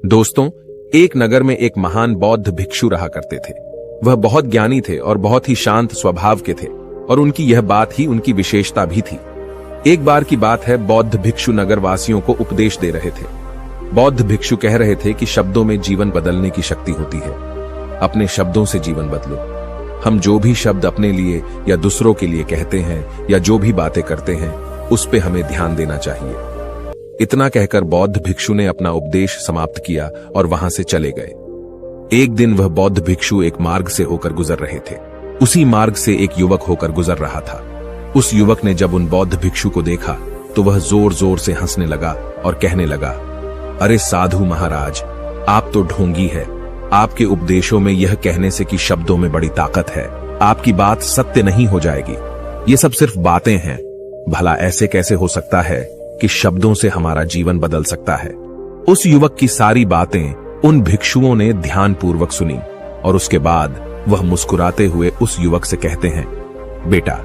दोस्तों, एक नगर में एक महान बौद्ध भिक्षु रहा करते थे। वह बहुत ज्ञानी थे और बहुत ही शांत स्वभाव के थे और उनकी यह बात ही उनकी विशेषता भी थी। एक बार की बात है, बौद्ध भिक्षु नगर वासियों को उपदेश दे रहे थे। बौद्ध भिक्षु कह रहे थे कि शब्दों में जीवन बदलने की शक्ति होती है। अपने शब्दों से जीवन बदलो। हम जो भी शब्द अपने लिए या दूसरों के लिए कहते हैं या जो भी बातें करते हैं, उस पे हमें ध्यान देना चाहिए। इतना कहकर बौद्ध भिक्षु ने अपना उपदेश समाप्त किया और वहां से चले गए। एक दिन वह बौद्ध भिक्षु एक मार्ग से होकर गुजर रहे थे। उसी मार्ग से एक युवक होकर गुजर रहा था। उस युवक ने जब उन बौद्ध भिक्षु को देखा तो वह जोर जोर से हंसने लगा और कहने लगा, अरे साधु महाराज, आप तो ढोंगी है। आपके उपदेशों में यह कहने से कि शब्दों में बड़ी ताकत है, आपकी बात सत्य नहीं हो जाएगी। ये सब सिर्फ बातें हैं। भला ऐसे कैसे हो सकता है कि शब्दों से हमारा जीवन बदल सकता है। उस युवक की सारी बातें उन भिक्षुओं ने ध्यानपूर्वक सुनी और उसके बाद वह मुस्कुराते हुए उस युवक से कहते हैं, बेटा,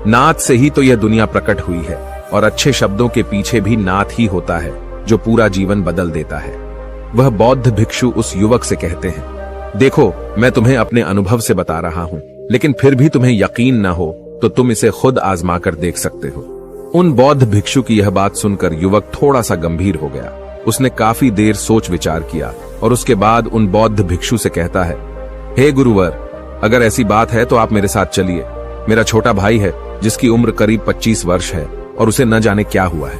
नाद से ही तो यह दुनिया प्रकट हुई है और अच्छे शब्दों के पीछे भी नाद ही होता है जो पूरा जीवन बदल देता है। वह बौद्ध भिक्षु उस युवक से कहते हैं, देखो, मैं तुम्हें अपने अनुभव से बता रहा हूं, लेकिन फिर भी तुम्हें यकीन न हो तो तुम इसे खुद आजमा कर देख सकते हो। उन बौद्ध भिक्षु की यह बात सुनकर युवक थोड़ा सा गंभीर हो गया। उसने काफी देर सोच विचार किया और उसके बाद उन बौद्ध भिक्षु से कहता है, हे गुरुवर, अगर ऐसी बात है तो आप मेरे साथ चलिए। मेरा छोटा भाई है जिसकी उम्र करीब 25 वर्ष है और उसे न जाने क्या हुआ है।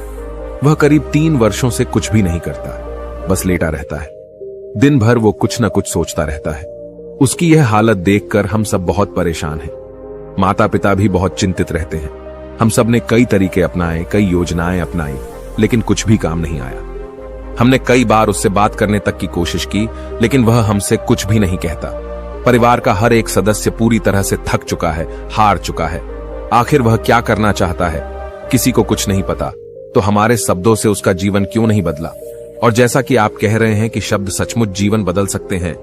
वह करीब 3 वर्षों से कुछ भी नहीं करता, बस लेटा रहता है। दिन भर वो कुछ न कुछ सोचता रहता है। उसकी यह हालत देखकर हम सब बहुत परेशान हैं। माता पिता भी बहुत चिंतित रहते हैं। हम सब ने कई तरीके अपनाए, कई योजनाएं अपनाई, लेकिन कुछ भी काम नहीं आया। हमने कई बार उससे बात करने तक की कोशिश की, लेकिन वह हमसे कुछ भी नहीं कहता। परिवार का हर एक सदस्य पूरी तरह से थक चुका है, हार चुका है। आखिर वह क्या करना चाहता है, किसी को कुछ नहीं पता। तो हमारे शब्दों से उसका जीवन क्यों नहीं बदला? और जैसा कि आप कह रहे हैं कि शब्द सचमुच जीवन बदल सकते हैं,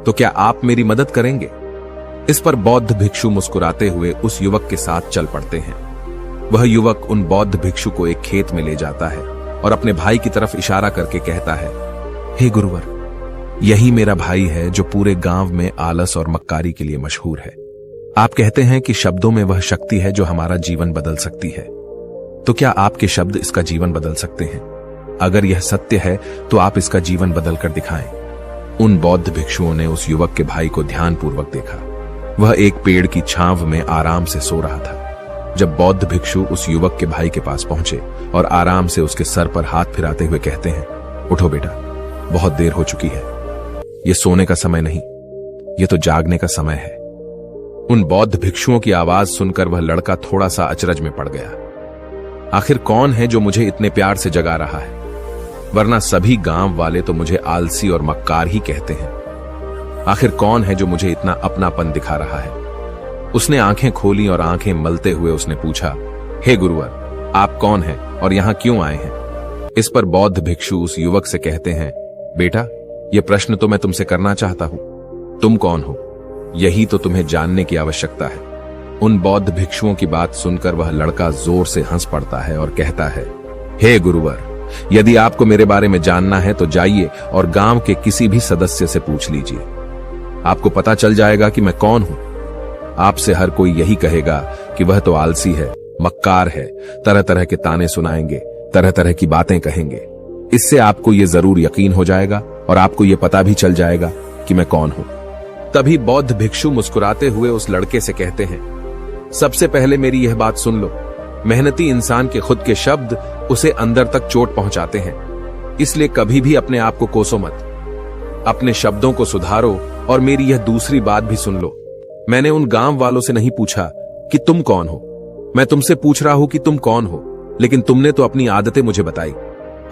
तो क्या आप मेरी मदद करेंगे? इस पर बौद्ध भिक्षु मुस्कुराते हुए उस युवक के साथ चल पड़ते हैं। वह युवक उन बौद्ध भिक्षु को एक खेत में ले जाता है और अपने भाई की तरफ इशारा करके कहता है, हे गुरुवर, यही मेरा भाई है जो पूरे गांव में आलस और मक्कारी के लिए मशहूर है। आप कहते हैं कि शब्दों में वह शक्ति है जो हमारा जीवन बदल सकती है। तो क्या आपके शब्द इसका जीवन बदल सकते हैं? अगर यह सत्य है तो आप इसका जीवन बदल कर दिखाएं। उन बौद्ध भिक्षुओं ने उस युवक के भाई को ध्यानपूर्वक देखा। वह एक पेड़ की छांव में आराम से सो रहा था। जब बौद्ध भिक्षु उस युवक के भाई के पास पहुंचे और आराम से उसके सर पर हाथ फिराते हुए कहते हैं, उठो बेटा, बहुत देर हो चुकी है। यह सोने का समय नहीं, यह तो जागने का समय है। उन बौद्ध भिक्षुओं की आवाज सुनकर वह लड़का थोड़ा सा अचरज में पड़ गया। आखिर कौन है जो मुझे इतने प्यार से जगा रहा है? वरना सभी गांव वाले तो मुझे आलसी और मक्कार ही कहते हैं। आखिर कौन है जो मुझे इतना अपनापन दिखा रहा है? उसने आंखें खोली और आंखें मलते हुए उसने पूछा, हे गुरुवर, आप कौन हैं और यहां क्यों आए हैं? इस पर बौद्ध भिक्षु उस युवक से कहते हैं, बेटा, यह प्रश्न तो मैं तुमसे करना चाहता हूं। तुम कौन हो, यही तो तुम्हें जानने की आवश्यकता है। उन बौद्ध भिक्षुओं की बात सुनकर वह लड़का जोर से हंस पड़ता है और कहता है, हे गुरुवर, यदि आपको मेरे बारे में जानना है तो जाइए और गांव के किसी भी सदस्य से पूछ लीजिए। आपको पता चल जाएगा कि मैं कौन हूं। आपसे हर कोई यही कहेगा कि वह तो आलसी है, मक्कार है, तरह तरह के ताने सुनाएंगे, तरह तरह की बातें कहेंगे। इससे आपको यह जरूर यकीन हो जाएगा और आपको यह पता भी चल जाएगा कि मैं कौन हूं। तभी बौद्ध भिक्षु मुस्कुराते हुए उस लड़के से कहते हैं, सबसे पहले मेरी यह बात सुन लो। मेहनती इंसान के खुद के शब्द उसे अंदर तक चोट पहुंचाते हैं, इसलिए कभी भी अपने आप को कोसो मत। अपने शब्दों को सुधारो। और मेरी यह दूसरी बात भी सुन लो। मैंने उन गांव वालों से नहीं पूछा कि तुम कौन हो, मैं तुमसे पूछ रहा हूं कि तुम कौन हो। लेकिन तुमने तो अपनी आदतें मुझे बताई।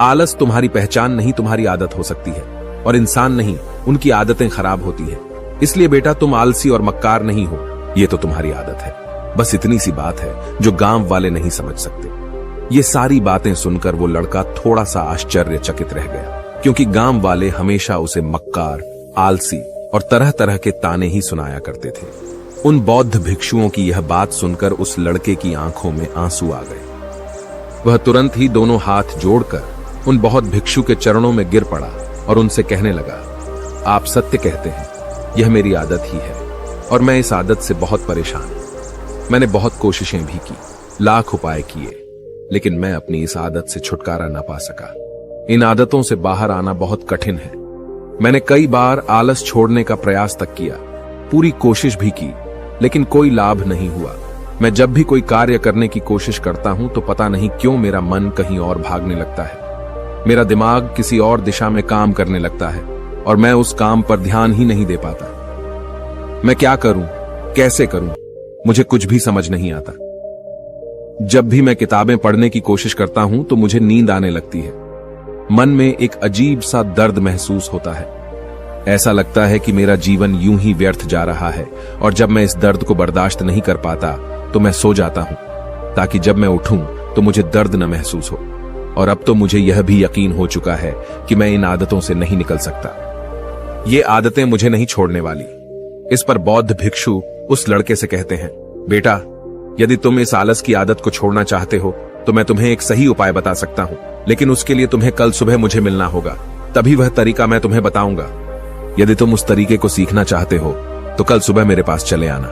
आलस तुम्हारी पहचान नहीं, तुम्हारी आदत हो सकती है, और इंसान नहीं, उनकी आदतें खराब होती है। इसलिए बेटा, तुम आलसी और मक्कार नहीं हो, ये तो तुम्हारी आदत है। बस इतनी सी बात है जो गांव वाले नहीं समझ सकते। ये सारी बातें सुनकर वो लड़का थोड़ा सा आश्चर्यचकित रह गया, क्योंकि गांव वाले हमेशा उसे मक्कार, आलसी और तरह तरह के ताने ही सुनाया करते थे। उन बौद्ध भिक्षुओं की यह बात सुनकर उस लड़के की आंखों में आंसू आ गए। वह तुरंत ही दोनों हाथ जोड़कर उन बौद्ध भिक्षु के चरणों में गिर पड़ा और उनसे कहने लगा, आप सत्य कहते हैं, यह मेरी आदत ही है और मैं इस आदत से बहुत परेशान हूं। मैंने बहुत कोशिशें भी की, लाख उपाय किए, लेकिन मैं अपनी इस आदत से छुटकारा न पा सका। इन आदतों से बाहर आना बहुत कठिन है। मैंने कई बार आलस छोड़ने का प्रयास तक किया, पूरी कोशिश भी की, लेकिन कोई लाभ नहीं हुआ। मैं जब भी कोई कार्य करने की कोशिश करता हूं तो पता नहीं क्यों मेरा मन कहीं और भागने लगता है। मेरा दिमाग किसी और दिशा में काम करने लगता है और मैं उस काम पर ध्यान ही नहीं दे पाता। मैं क्या करूं, कैसे करूं, मुझे कुछ भी समझ नहीं आता। जब भी मैं किताबें पढ़ने की कोशिश करता हूं तो मुझे नींद आने लगती है। मन में एक अजीब सा दर्द महसूस होता है। ऐसा लगता है कि मेरा जीवन यूं ही व्यर्थ जा रहा है और जब मैं इस दर्द को बर्दाश्त नहीं कर पाता तो मैं सो जाता हूं, ताकि जब मैं उठूं तो मुझे दर्द न महसूस हो। और अब तो मुझे यह भी यकीन हो चुका है कि मैं इन आदतों से नहीं निकल सकता। ये आदतें मुझे नहीं छोड़ने वाली। इस पर बौद्ध भिक्षु उस लड़के से कहते हैं, बेटा, यदि तुम इस आलस की आदत को छोड़ना चाहते हो तो मैं तुम्हें एक सही उपाय बता सकता हूं, लेकिन उसके लिए तुम्हें कल सुबह मुझे मिलना होगा, तभी वह तरीका मैं तुम्हें बताऊंगा। यदि तुम उस तरीके को सीखना चाहते हो तो कल सुबह मेरे पास चले आना।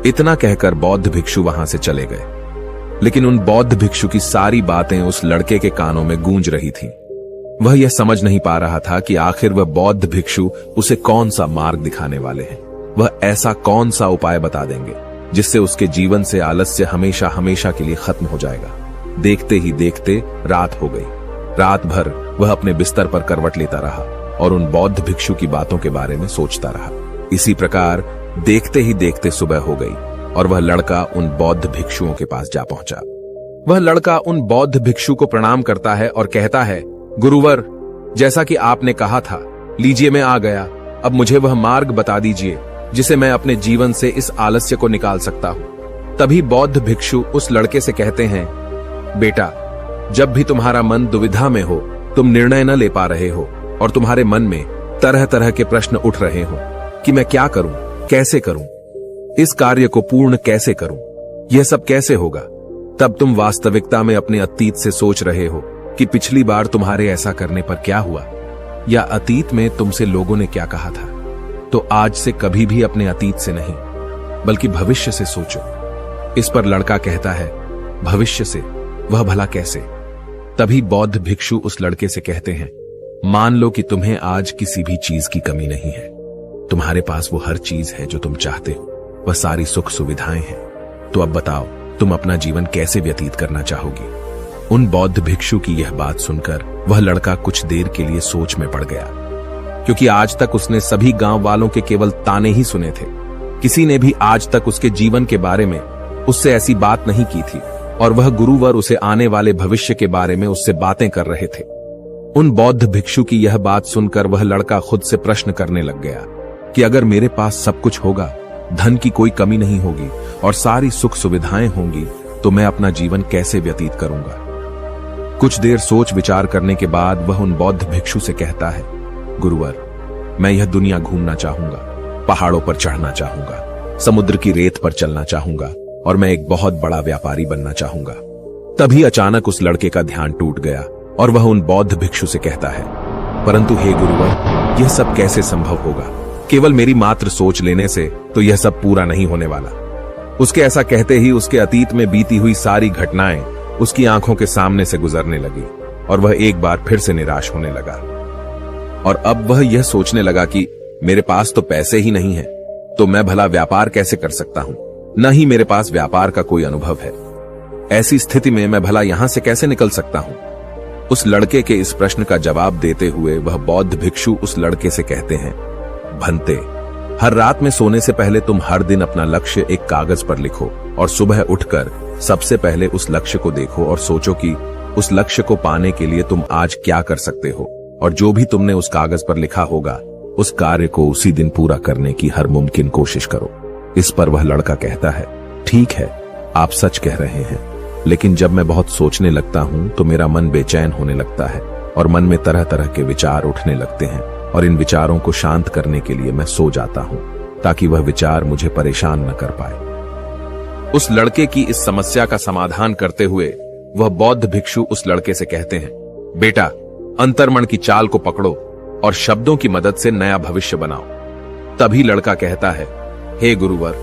इतना कहकर बौद्ध भिक्षु वहां से चले गए, लेकिन उन बौद्ध भिक्षु की सारी बातें उस लड़के के कानों में गूंज रही थीं। वह यह समझ नहीं पा रहा था कि आखिर वह बौद्ध भिक्षु उसे कौन सा मार्ग दिखाने वाले हैं। वह ऐसा कौन सा उपाय बता देंगे जिससे उसके जीवन से आलस्य हमेशा हमेशा के लिए खत्म हो जाएगा। देखते ही देखते रात हो गई। रात भर वह अपने बिस्तर पर करवट लेता रहा और उन बौद्ध भिक्षु की बातों के बारे में सोचता रहा। इसी प्रकार देखते ही देखते सुबह हो गई और वह लड़का उन बौद्ध भिक्षुओं के पास जा पहुंचा। वह लड़का उन बौद्ध भिक्षु को प्रणाम करता है और कहता है, गुरुवर, जैसा कि आपने कहा था, लीजिए मैं आ गया। अब मुझे वह मार्ग बता दीजिए जिसे मैं अपने जीवन से इस आलस्य को निकाल सकता हूं। तभी बौद्ध भिक्षु उस लड़के से कहते हैं, बेटा, जब भी तुम्हारा मन दुविधा में हो, तुम निर्णय न ले पा रहे हो और तुम्हारे मन में तरह तरह के प्रश्न उठ रहे हो कि मैं क्या करूं, कैसे करूं, इस कार्य को पूर्ण कैसे करूं, यह सब कैसे होगा, तब तुम वास्तविकता में अपने अतीत से सोच रहे हो कि पिछली बार तुम्हारे ऐसा करने पर क्या हुआ, या अतीत में तुमसे लोगों ने क्या कहा था। तो आज से कभी भी अपने अतीत से नहीं, बल्कि भविष्य से सोचो। इस पर लड़का कहता है, भविष्य से? वह भला कैसे? तभी बौद्ध भिक्षु उस लड़के से कहते हैं, मान लो कि तुम्हें आज किसी भी चीज की कमी नहीं है। तुम्हारे पास वो हर चीज है जो तुम चाहते हो, वह सारी सुख सुविधाएं हैं। तो अब बताओ, तुम अपना जीवन कैसे व्यतीत करना चाहोगी? उन बौद्ध भिक्षु की यह बात सुनकर वह लड़का कुछ देर के लिए सोच में पड़ गया, क्योंकि आज तक उसने सभी गांव वालों के केवल ताने ही सुने थे। किसी ने भी आज तक उसके जीवन के बारे में उससे ऐसी बात नहीं की थी और वह गुरुवर उसे आने वाले भविष्य के बारे में उससे बातें कर रहे थे। उन बौद्ध भिक्षु की यह बात सुनकर वह लड़का खुद से प्रश्न करने लग गया कि अगर मेरे पास सब कुछ होगा, धन की कोई कमी नहीं होगी और सारी सुख सुविधाएं होंगी, तो मैं अपना जीवन कैसे व्यतीत करूंगा? कुछ देर सोच विचार करने के बाद वह उन बौद्ध भिक्षु से कहता है, गुरुवर, मैं यह दुनिया घूमना चाहूंगा, पहाड़ों पर चढ़ना चाहूंगा, समुद्र की रेत पर चलना चाहूंगा और मैं एक बहुत बड़ा व्यापारी बनना चाहूंगा। तभी अचानक उस लड़के का ध्यान टूट गया और वह उन बौद्ध भिक्षु से कहता है, परंतु हे गुरुवर, यह सब कैसे संभव होगा? केवल मेरी मात्र सोच लेने से तो यह सब पूरा नहीं होने वाला। उसके ऐसा कहते ही उसके अतीत में बीती हुई सारी घटनाएं उसकी आंखों के सामने से गुजरने लगी और वह एक बार फिर से निराश होने लगा। और अब वह यह सोचने लगा कि मेरे पास तो पैसे ही नहीं है, तो मैं भला व्यापार कैसे कर सकता हूं? न ही मेरे पास व्यापार का कोई अनुभव है। ऐसी स्थिति में मैं भला यहां से कैसे निकल सकता हूं? उस लड़के के इस प्रश्न का जवाब देते हुए वह बौद्ध भिक्षु उस लड़के से कहते हैं, भंते, हर रात में सोने से पहले तुम हर दिन अपना लक्ष्य एक कागज पर लिखो और सुबह उठकर सबसे पहले उस लक्ष्य को देखो और सोचो कि उस लक्ष्य को पाने के लिए तुम आज क्या कर सकते हो, और जो भी तुमने उस कागज पर लिखा होगा उस कार्य को उसी दिन पूरा करने की हर मुमकिन कोशिश करो। इस पर वह लड़का कहता है, ठीक है, आप सच कह रहे हैं, लेकिन जब मैं बहुत सोचने लगता हूं तो मेरा मन बेचैन होने लगता है और मन में तरह तरह के विचार उठने लगते हैं और इन विचारों को शांत करने के लिए मैं सो जाता हूं ताकि वह विचार मुझे परेशान न कर पाए। उस लड़के की इस समस्या का समाधान करते हुए वह बौद्ध भिक्षु उस लड़के से कहते हैं, बेटा, अंतर्मन की चाल को पकड़ो और शब्दों की मदद से नया भविष्य बनाओ। तभी लड़का कहता है, हे गुरुवर,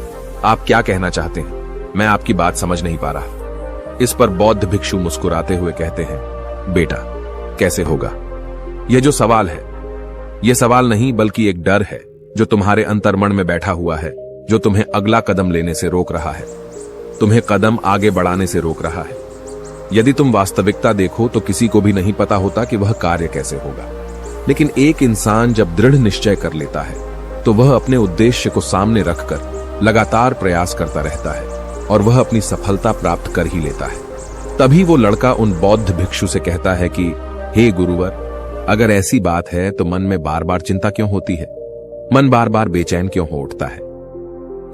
आप क्या कहना चाहते हैं? मैं आपकी बात समझ नहीं पा रहा। इस पर बौद्ध भिक्षु मुस्कुराते हुए कहते हैं, बेटा, कैसे होगा? यह जो सवाल है, यह सवाल नहीं बल्कि एक डर है जो तुम्हारे अंतर्मन में बैठा हुआ है, जो तुम्हें अगला कदम लेने से रोक रहा है, तुम्हें कदम आगे बढ़ाने से रोक रहा है। यदि तुम वास्तविकता देखो तो किसी को भी नहीं पता होता कि वह कार्य कैसे होगा, लेकिन एक इंसान जब दृढ़ निश्चय कर लेता है तो वह अपने उद्देश्य को सामने रखकर लगातार प्रयास करता रहता है और वह अपनी सफलता प्राप्त कर ही लेता है। तभी वो लड़का उन बौद्ध भिक्षु से कहता है कि हे गुरुवर, अगर ऐसी बात है तो मन में बार बार चिंता क्यों होती है? मन बार बार बेचैन क्यों हो उठता है?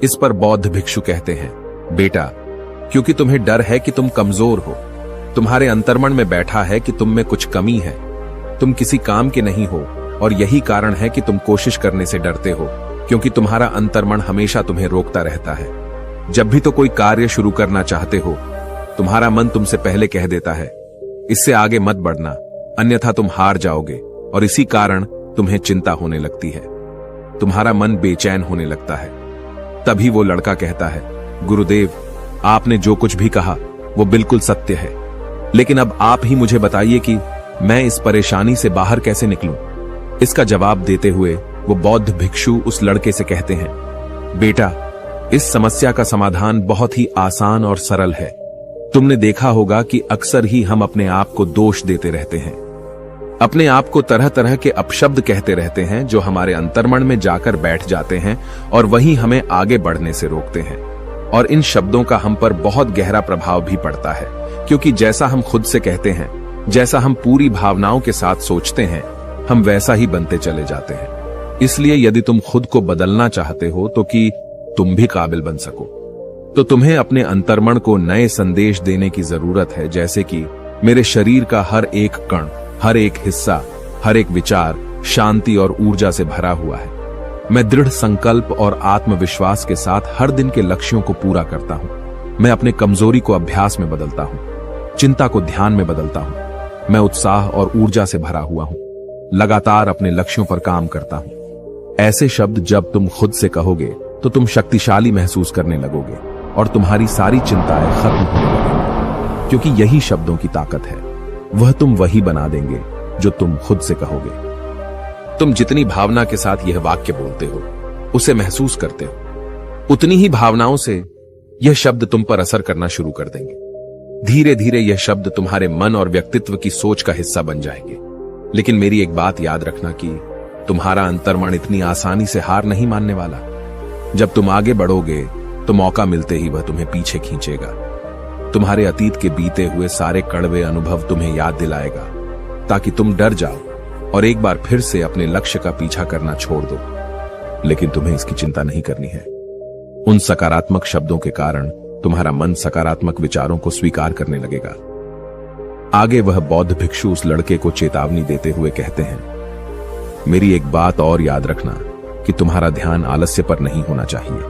इस पर बौद्ध भिक्षु कहते हैं, बेटा, क्योंकि तुम्हें डर है कि तुम कमजोर हो। तुम्हारे अंतर्मन में बैठा है कि तुम में कुछ कमी है, तुम किसी काम के नहीं हो, और यही कारण है कि तुम कोशिश करने से डरते हो, क्योंकि तुम्हारा अंतर्मन हमेशा तुम्हें रोकता रहता है। जब भी तो कोई कार्य शुरू करना चाहते हो, तुम्हारा मन तुमसे पहले कह देता है, इससे आगे मत बढ़ना, अन्यथा तुम हार जाओगे, और इसी कारण तुम्हें चिंता होने लगती है, तुम्हारा मन बेचैन होने लगता है। तभी वो लड़का कहता है, गुरुदेव, आपने जो कुछ भी कहा वो बिल्कुल सत्य है, लेकिन अब आप ही मुझे बताइए कि मैं इस परेशानी से बाहर कैसे निकलूं? इसका जवाब देते हुए वो बौद्ध भिक्षु उस लड़के से कहते हैं, बेटा, इस समस्या का समाधान बहुत ही आसान और सरल है। तुमने देखा होगा कि अक्सर ही हम अपने आप को दोष देते रहते हैं, अपने आप को तरह तरह के अपशब्द कहते रहते हैं जो हमारे अंतर्मन में जाकर बैठ जाते हैं और वही हमें आगे बढ़ने से रोकते हैं। और इन शब्दों का हम पर बहुत गहरा प्रभाव भी पड़ता है, क्योंकि जैसा हम खुद से कहते हैं, जैसा हम पूरी भावनाओं के साथ सोचते हैं, हम वैसा ही बनते चले जाते हैं। इसलिए यदि तुम खुद को बदलना चाहते हो तो कि तुम भी काबिल बन सको, तो तुम्हें अपने अंतर्मन को नए संदेश देने की जरूरत है, जैसे कि मेरे शरीर का हर एक कण, हर एक हिस्सा, हर एक विचार शांति और ऊर्जा से भरा हुआ है। मैं दृढ़ संकल्प और आत्मविश्वास के साथ हर दिन के लक्ष्यों को पूरा करता हूं। मैं अपने कमजोरी को अभ्यास में बदलता हूं, चिंता को ध्यान में बदलता हूं। मैं उत्साह और ऊर्जा से भरा हुआ हूं, लगातार अपने लक्ष्यों पर काम करता हूं। ऐसे शब्द जब तुम खुद से कहोगे तो तुम शक्तिशाली महसूस करने लगोगे और तुम्हारी सारी चिंताएं खत्म होने लगेंगी, क्योंकि यही शब्दों की ताकत है। वह तुम वही बना देंगे जो तुम खुद से कहोगे। तुम जितनी भावना के साथ यह वाक्य बोलते हो, उसे महसूस करते हो, उतनी ही भावनाओं से यह शब्द तुम पर असर करना शुरू कर देंगे। धीरे धीरे यह शब्द तुम्हारे मन और व्यक्तित्व की सोच का हिस्सा बन जाएंगे। लेकिन मेरी एक बात याद रखना कि तुम्हारा अंतर्मन इतनी आसानी से हार नहीं मानने वाला। जब तुम आगे बढ़ोगे तो मौका मिलते ही वह तुम्हें पीछे खींचेगा। तुम्हारे अतीत के बीते हुए सारे कड़वे अनुभव तुम्हें याद दिलाएगा, ताकि तुम डर जाओ और एक बार फिर से अपने लक्ष्य का पीछा करना छोड़ दो। लेकिन तुम्हें इसकी चिंता नहीं करनी है। उन सकारात्मक शब्दों के कारण तुम्हारा मन सकारात्मक विचारों को स्वीकार करने लगेगा। आगे वह बौद्ध भिक्षु उस लड़के को चेतावनी देते हुए कहते हैं, मेरी एक बात और याद रखना कि तुम्हारा ध्यान आलस्य पर नहीं होना चाहिए,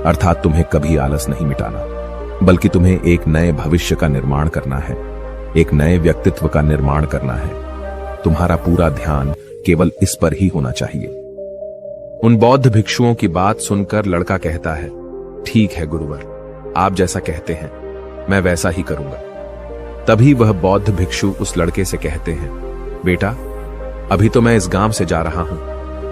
अर्थात तुम्हें कभी आलस नहीं मिटाना, बल्कि तुम्हें एक नए भविष्य का निर्माण करना है, एक नए व्यक्तित्व का निर्माण करना है। तुम्हारा पूरा ध्यान केवल इस पर ही होना चाहिए। उन बौद्ध भिक्षुओं की बात सुनकर लड़का कहता है, ठीक है गुरुवर, आप जैसा कहते हैं मैं वैसा ही करूंगा। तभी वह बौद्ध भिक्षु उस लड़के से कहते हैं, बेटा, अभी तो मैं इस गांव से जा रहा हूं,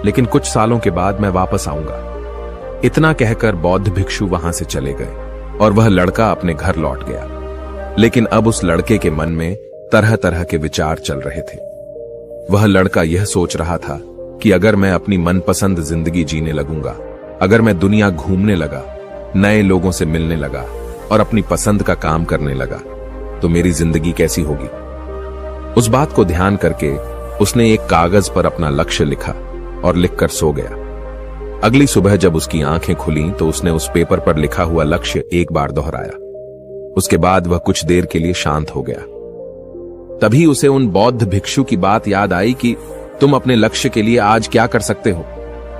लेकिन कुछ सालों के बाद मैं वापस आऊंगा। इतना कहकर बौद्ध भिक्षु वहां से चले गए और वह लड़का अपने घर लौट गया। लेकिन अब उस लड़के के मन में तरह तरह के विचार चल रहे थे। वह लड़का यह सोच रहा था कि अगर मैं अपनी मनपसंद जिंदगी जीने लगूंगा, अगर मैं दुनिया घूमने लगा, नए लोगों से मिलने लगा और अपनी पसंद का काम करने लगा, तो मेरी जिंदगी कैसी होगी। उस बात को ध्यान करके उसने एक कागज पर अपना लक्ष्य लिखा और लिखकर सो गया। अगली सुबह जब उसकी आंखें खुली तो उसने उस पेपर पर लिखा हुआ लक्ष्य एक बार दोहराया। उसके बाद वह कुछ देर के लिए शांत हो गया। तभी उसे उन बौद्ध भिक्षु की बात याद आई कि तुम अपने लक्ष्य के लिए आज क्या कर सकते हो।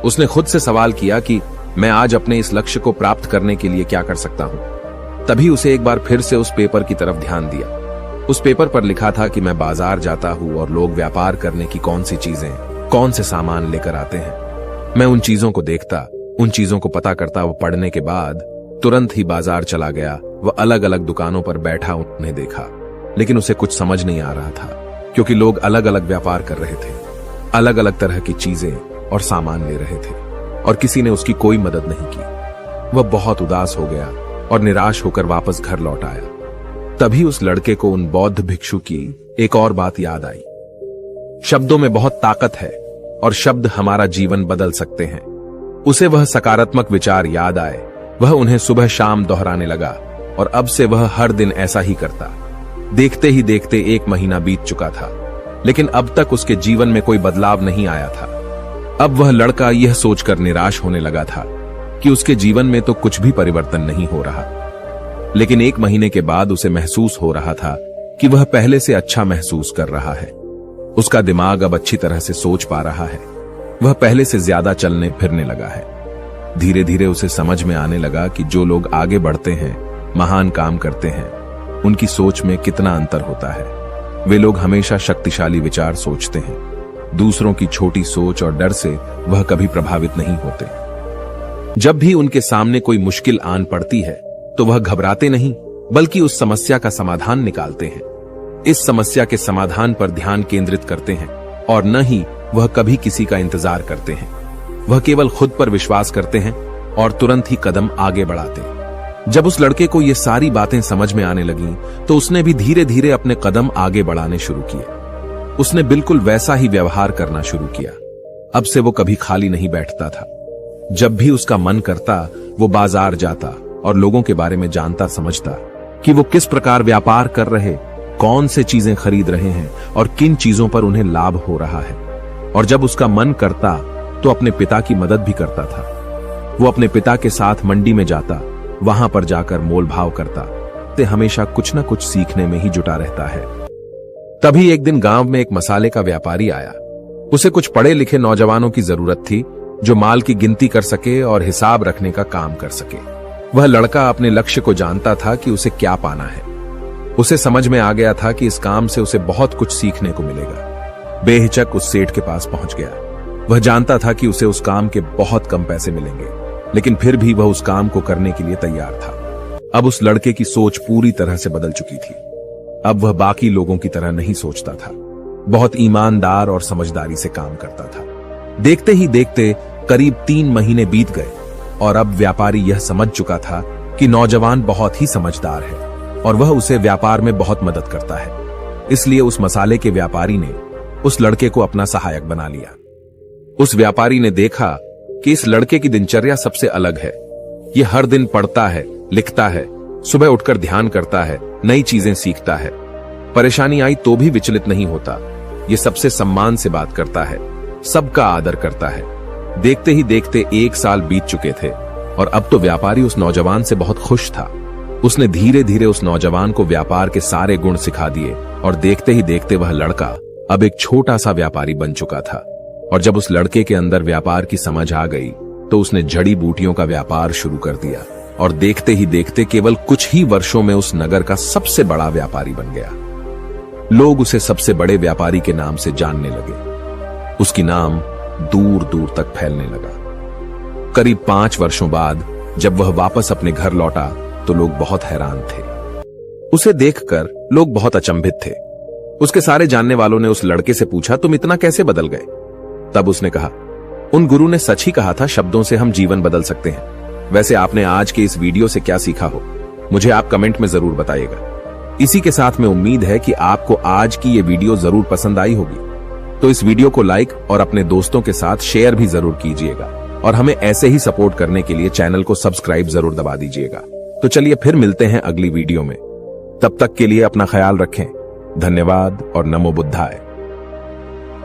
उसने खुद से सवाल किया कि मैं आज अपने इस लक्ष्य को प्राप्त करने के लिए क्या कर सकता हूं। तभी उसे एक बार फिर से उस पेपर की तरफ ध्यान दिया। उस पेपर पर लिखा था कि मैं बाजार जाता हूँ और लोग व्यापार करने की कौन सी चीजें, कौन से सामान लेकर आते हैं। मैं उन चीजों को देखता, उन चीजों को पता करता। वो पढ़ने के बाद तुरंत ही बाजार चला गया। वह अलग अलग दुकानों पर बैठा उन्हें देखा, लेकिन उसे कुछ समझ नहीं आ रहा था, क्योंकि लोग अलग अलग व्यापार कर रहे थे, अलग अलग तरह की चीजें और सामान ले रहे थे, और किसी ने उसकी कोई मदद नहीं की। वह बहुत उदास हो गया और निराश होकर वापस घर लौट आया। तभी उस लड़के को उन बौद्ध भिक्षु की एक और बात याद आई। शब्दों में बहुत ताकत है और शब्द हमारा जीवन बदल सकते हैं। उसे वह सकारात्मक विचार याद आए। वह उन्हें सुबह शाम दोहराने लगा और अब से वह हर दिन ऐसा ही करता। देखते ही देखते 1 महीना बीत चुका था, लेकिन अब तक उसके जीवन में कोई बदलाव नहीं आया था। अब वह लड़का यह सोचकर निराश होने लगा था कि उसके जीवन में तो कुछ भी परिवर्तन नहीं हो रहा। लेकिन 1 महीने के बाद उसे महसूस हो रहा था कि वह पहले से अच्छा महसूस कर रहा है। उसका दिमाग अब अच्छी तरह से सोच पा रहा है। वह पहले से ज्यादा चलने फिरने लगा है। धीरे धीरे उसे समझ में आने लगा कि जो लोग आगे बढ़ते हैं, महान काम करते हैं, उनकी सोच में कितना अंतर होता है। वे लोग हमेशा शक्तिशाली विचार सोचते हैं। दूसरों की छोटी सोच और डर से वह कभी प्रभावित नहीं होते। जब भी उनके सामने कोई मुश्किल आन पड़ती है तो वह घबराते नहीं, बल्कि उस समस्या का समाधान निकालते हैं। इस समस्या के समाधान पर ध्यान केंद्रित करते हैं और न ही वह कभी किसी का इंतजार करते हैं। वह केवल खुद पर विश्वास करते हैं और तुरंत ही कदम आगे बढ़ाते हैं। जब उस लड़के को ये सारी बातें समझ में आने लगीं, तो उसने भी धीरे धीरे अपने कदम आगे बढ़ाने शुरू किए। उसने बिल्कुल वैसा ही व्यवहार करना शुरू किया। अब से वो कभी खाली नहीं बैठता था। जब भी उसका मन करता, वो बाजार जाता और लोगों के बारे में जानता समझता कि वो किस प्रकार व्यापार कर रहे, कौन से चीजें खरीद रहे हैं और किन चीजों पर उन्हें लाभ हो रहा है। और जब उसका मन करता तो अपने पिता की मदद भी करता था। वो अपने पिता के साथ मंडी में जाता, वहां पर जाकर मोल भाव करता। ते हमेशा कुछ न कुछ सीखने में ही जुटा रहता है। तभी एक दिन गांव में एक मसाले का व्यापारी आया। उसे कुछ पढ़े लिखे नौजवानों की जरूरत थी, जो माल की गिनती कर सके और हिसाब रखने का काम कर सके। वह लड़का अपने लक्ष्य को जानता था कि उसे क्या पाना है। उसे समझ में आ गया था कि इस काम से उसे बहुत कुछ सीखने को मिलेगा। बेहिचक उस सेठ के पास पहुंच गया। वह जानता था कि उसे उस काम के बहुत कम पैसे मिलेंगे, लेकिन फिर भी वह उस काम को करने के लिए तैयार था। अब उस लड़के की सोच पूरी तरह से बदल चुकी थी। अब वह बाकी लोगों की तरह नहीं सोचता था। बहुत ईमानदार और समझदारी से काम करता था। देखते ही देखते करीब 3 महीने बीत गए और अब व्यापारी यह समझ चुका था कि नौजवान बहुत ही समझदार है और वह उसे व्यापार में बहुत मदद करता है। इसलिए उस मसाले के व्यापारी ने उस लड़के को अपना सहायक बना लिया। उस व्यापारी ने देखा कि इस लड़के की दिनचर्या सबसे अलग है। यह हर दिन पढ़ता है, लिखता है, सुबह उठकर ध्यान करता है, नई चीजें सीखता है। परेशानी आई तो भी विचलित नहीं होता। यह सबसे सम्मान से बात करता है, सबका आदर करता है। देखते ही देखते 1 साल बीत चुके थे और अब तो व्यापारी उस नौजवान से बहुत खुश था। उसने धीरे धीरे उस नौजवान को व्यापार के सारे गुण सिखा दिए और देखते ही देखते वह लड़का अब एक छोटा सा व्यापारी बन चुका था। और जब उस लड़के के अंदर व्यापार की समझ आ गई तो उसने जड़ी बूटियों का व्यापार शुरू कर दिया और देखते ही देखते केवल कुछ ही वर्षों में उस नगर का सबसे बड़ा व्यापारी बन गया। लोग उसे सबसे बड़े व्यापारी के नाम से जानने लगे। उसकी नाम दूर दूर तक फैलने लगा। करीब 5 वर्षों बाद जब वह वापस अपने घर लौटा तो लोग बहुत हैरान थे। उसे देखकर लोग बहुत अचंभित थे। उसके सारे जानने वालों ने उस लड़के से पूछा, तुम इतना कैसे बदल गए? तब उसने कहा, उन गुरु ने सच ही कहा था, शब्दों से हम जीवन बदल सकते हैं। वैसे आपने आज के इस वीडियो से क्या सीखा हो, मुझे आप कमेंट में जरूर बताइएगा। इसी के साथ में उम्मीद है कि आपको आज की ये वीडियो जरूर पसंद आई होगी। तो इस वीडियो को लाइक और अपने दोस्तों के साथ शेयर भी जरूर कीजिएगा और हमें ऐसे ही सपोर्ट करने के लिए चैनल को सब्सक्राइब जरूर दबा दीजिएगा। तो चलिए फिर मिलते हैं अगली वीडियो में। तब तक के लिए अपना ख्याल रखें। धन्यवाद और नमो बुद्धाय।